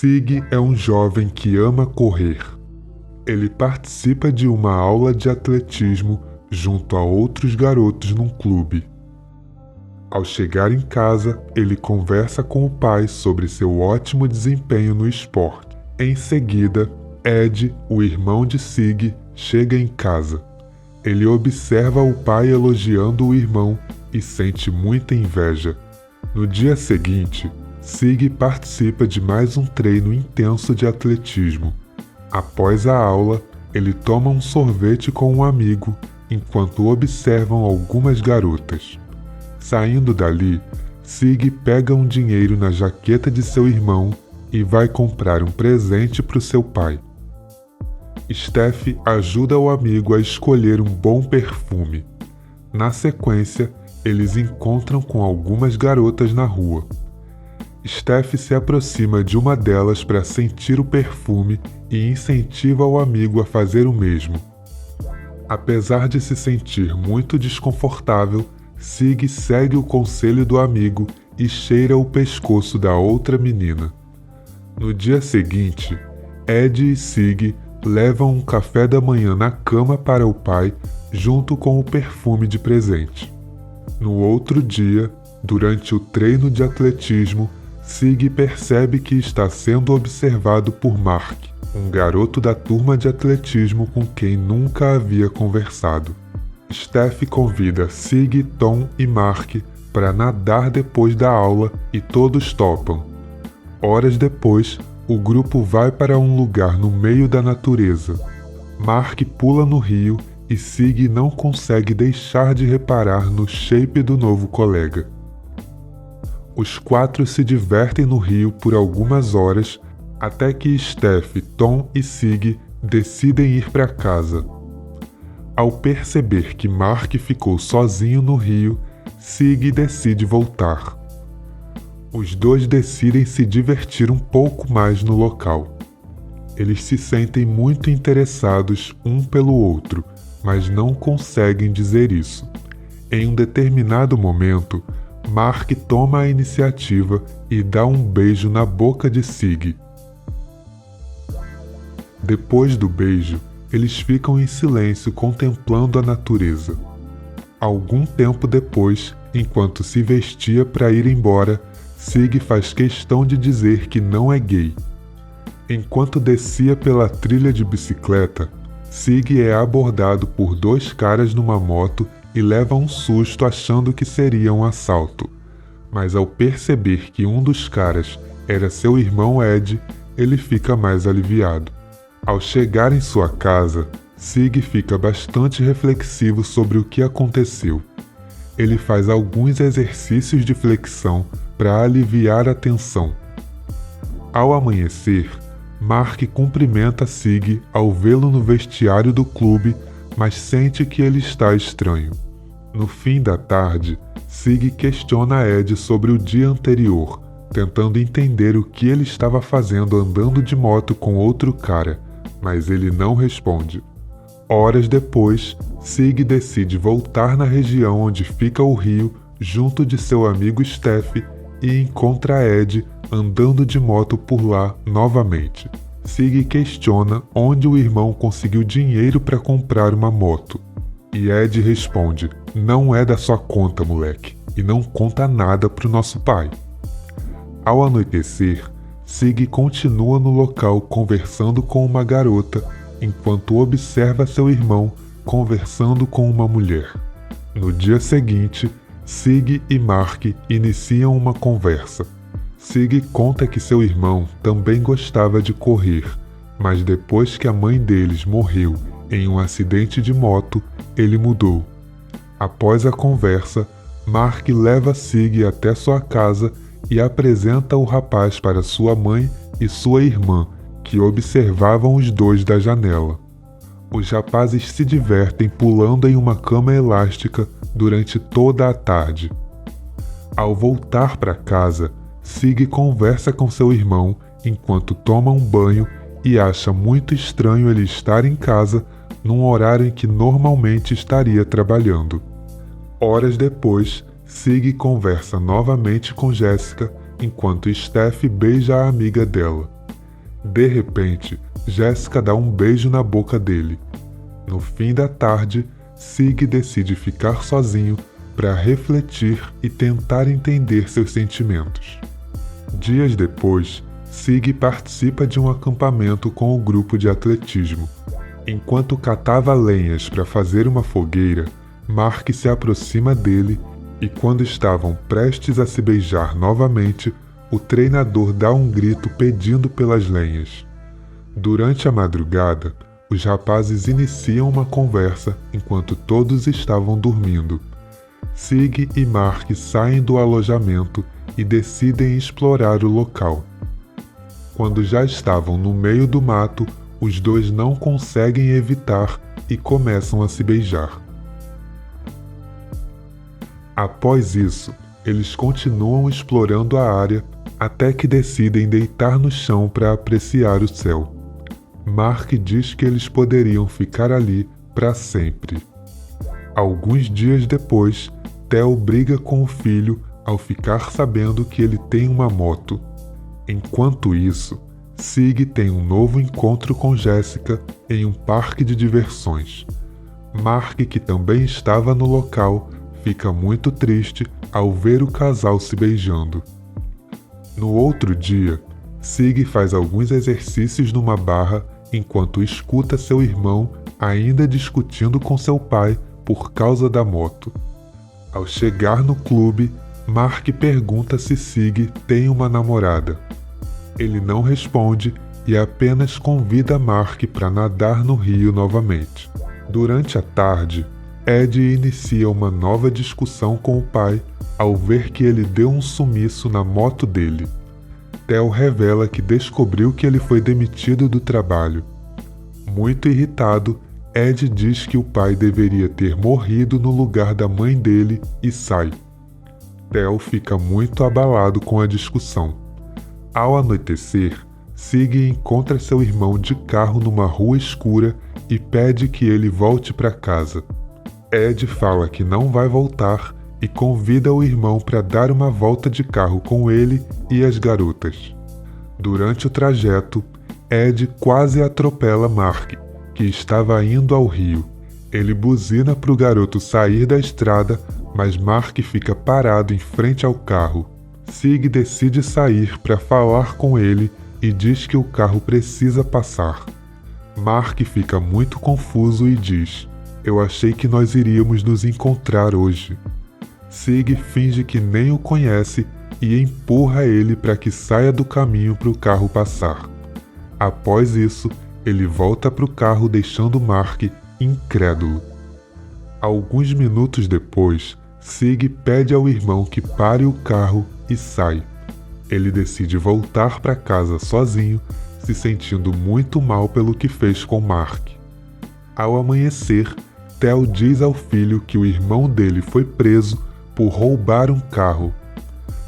Sig é um jovem que ama correr. Ele participa de uma aula de atletismo junto a outros garotos num clube. Ao chegar em casa, ele conversa com o pai sobre seu ótimo desempenho no esporte. Em seguida, Ed, o irmão de Sig, chega em casa. Ele observa o pai elogiando o irmão e sente muita inveja. No dia seguinte, Sig participa de mais um treino intenso de atletismo. Após a aula, ele toma um sorvete com um amigo enquanto observam algumas garotas. Saindo dali, Sig pega um dinheiro na jaqueta de seu irmão e vai comprar um presente para o seu pai. Steph ajuda o amigo a escolher um bom perfume. Na sequência, eles encontram com algumas garotas na rua. Steph se aproxima de uma delas para sentir o perfume e incentiva o amigo a fazer o mesmo. Apesar de se sentir muito desconfortável, Sig segue o conselho do amigo e cheira o pescoço da outra menina. No dia seguinte, Ed e Sig levam um café da manhã na cama para o pai, junto com o perfume de presente. No outro dia, durante o treino de atletismo, Sig percebe que está sendo observado por Mark, um garoto da turma de atletismo com quem nunca havia conversado. Steph convida Sig, Tom e Mark para nadar depois da aula e todos topam. Horas depois, o grupo vai para um lugar no meio da natureza. Mark pula no rio e Sig não consegue deixar de reparar no shape do novo colega. Os quatro se divertem no rio por algumas horas até que Steph, Tom e Sig decidem ir para casa. Ao perceber que Mark ficou sozinho no rio, Sig decide voltar. Os dois decidem se divertir um pouco mais no local. Eles se sentem muito interessados um pelo outro, mas não conseguem dizer isso. Em um determinado momento, Mark toma a iniciativa e dá um beijo na boca de Sig. Depois do beijo, eles ficam em silêncio contemplando a natureza. Algum tempo depois, enquanto se vestia para ir embora, Sig faz questão de dizer que não é gay. Enquanto descia pela trilha de bicicleta, Sig é abordado por dois caras numa moto e leva um susto achando que seria um assalto. Mas ao perceber que um dos caras era seu irmão Ed, ele fica mais aliviado. Ao chegar em sua casa, Sig fica bastante reflexivo sobre o que aconteceu. Ele faz alguns exercícios de flexão para aliviar a tensão. Ao amanhecer, Mark cumprimenta Sig ao vê-lo no vestiário do clube, mas sente que ele está estranho. No fim da tarde, Sig questiona Ed sobre o dia anterior, tentando entender o que ele estava fazendo andando de moto com outro cara, mas ele não responde. Horas depois, Sig decide voltar na região onde fica o rio junto de seu amigo Steph e encontra Ed andando de moto por lá novamente. Sig questiona onde o irmão conseguiu dinheiro para comprar uma moto. E Ed responde: "Não é da sua conta, moleque, e não conta nada pro nosso pai." Ao anoitecer, Sig continua no local conversando com uma garota, enquanto observa seu irmão conversando com uma mulher. No dia seguinte, Sig e Mark iniciam uma conversa. Sig conta que seu irmão também gostava de correr, mas depois que a mãe deles morreu em um acidente de moto, ele mudou. Após a conversa, Mark leva Sig até sua casa e apresenta o rapaz para sua mãe e sua irmã, que observavam os dois da janela. Os rapazes se divertem pulando em uma cama elástica durante toda a tarde. Ao voltar para casa, Sig conversa com seu irmão enquanto toma um banho e acha muito estranho ele estar em casa num horário em que normalmente estaria trabalhando. Horas depois, Sig conversa novamente com Jessica enquanto Steph beija a amiga dela. De repente, Jessica dá um beijo na boca dele. No fim da tarde, Sig decide ficar sozinho para refletir e tentar entender seus sentimentos. Dias depois, Sig participa de um acampamento com o grupo de atletismo. Enquanto catava lenhas para fazer uma fogueira, Mark se aproxima dele e, quando estavam prestes a se beijar novamente, o treinador dá um grito pedindo pelas lenhas. Durante a madrugada, os rapazes iniciam uma conversa enquanto todos estavam dormindo. Sig e Mark saem do alojamento e decidem explorar o local. Quando já estavam no meio do mato, os dois não conseguem evitar e começam a se beijar. Após isso, eles continuam explorando a área até que decidem deitar no chão para apreciar o céu. Mark diz que eles poderiam ficar ali para sempre. Alguns dias depois, Theo briga com o filho ao ficar sabendo que ele tem uma moto. Enquanto isso, Sig tem um novo encontro com Jessica em um parque de diversões. Mark, que também estava no local, fica muito triste ao ver o casal se beijando. No outro dia, Sig faz alguns exercícios numa barra enquanto escuta seu irmão ainda discutindo com seu pai por causa da moto. Ao chegar no clube, Mark pergunta se Sig tem uma namorada. Ele não responde e apenas convida Mark para nadar no rio novamente. Durante a tarde, Ed inicia uma nova discussão com o pai ao ver que ele deu um sumiço na moto dele. Theo revela que descobriu que ele foi demitido do trabalho. Muito irritado, Ed diz que o pai deveria ter morrido no lugar da mãe dele e sai. Theo fica muito abalado com a discussão. Ao anoitecer, Sig encontra seu irmão de carro numa rua escura e pede que ele volte para casa. Ed fala que não vai voltar e convida o irmão para dar uma volta de carro com ele e as garotas. Durante o trajeto, Ed quase atropela Mark, que estava indo ao rio. Ele buzina para o garoto sair da estrada, mas Mark fica parado em frente ao carro. Sig decide sair para falar com ele e diz que o carro precisa passar. Mark fica muito confuso e diz: "Eu achei que nós iríamos nos encontrar hoje." Sig finge que nem o conhece e empurra ele para que saia do caminho para o carro passar. Após isso, ele volta para o carro deixando Mark incrédulo. Alguns minutos depois, Sig pede ao irmão que pare o carro e sai. Ele decide voltar para casa sozinho, se sentindo muito mal pelo que fez com Mark. Ao amanhecer, Theo diz ao filho que o irmão dele foi preso por roubar um carro.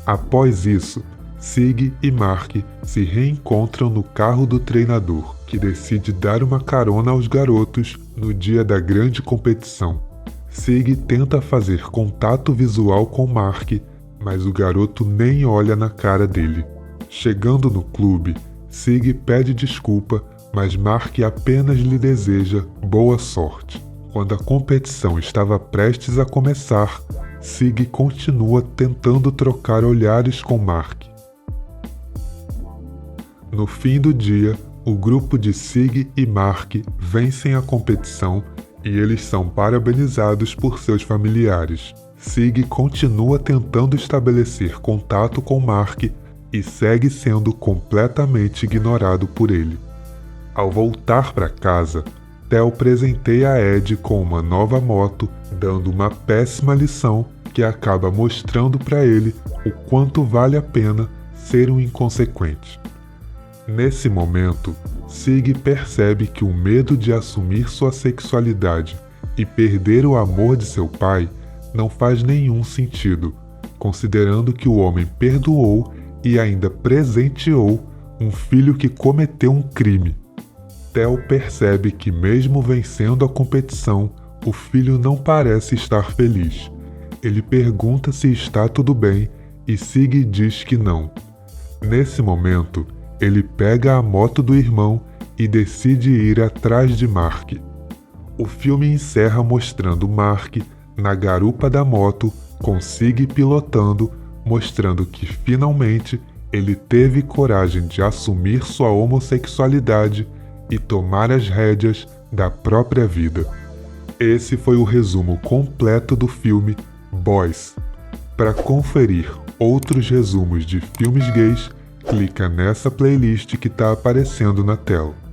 Após isso, Sig e Mark se reencontram no carro do treinador, que decide dar uma carona aos garotos no dia da grande competição. Sig tenta fazer contato visual com Mark, mas o garoto nem olha na cara dele. Chegando no clube, Sig pede desculpa, mas Mark apenas lhe deseja boa sorte. Quando a competição estava prestes a começar, Sig continua tentando trocar olhares com Mark. No fim do dia, o grupo de Sig e Mark vencem a competição e eles são parabenizados por seus familiares. Sig continua tentando estabelecer contato com Mark e segue sendo completamente ignorado por ele. Ao voltar para casa, Theo presenteia Ed com uma nova moto, dando uma péssima lição que acaba mostrando para ele o quanto vale a pena ser um inconsequente. Nesse momento, Sig percebe que o medo de assumir sua sexualidade e perder o amor de seu pai não faz nenhum sentido, considerando que o homem perdoou e ainda presenteou um filho que cometeu um crime. Theo percebe que, mesmo vencendo a competição, o filho não parece estar feliz. Ele pergunta se está tudo bem e Sig diz que não. Nesse momento, ele pega a moto do irmão e decide ir atrás de Mark. O filme encerra mostrando Mark na garupa da moto, com Sig pilotando, mostrando que finalmente ele teve coragem de assumir sua homossexualidade e tomar as rédeas da própria vida. Esse foi o resumo completo do filme Boys. Para conferir outros resumos de filmes gays, clica nessa playlist que está aparecendo na tela.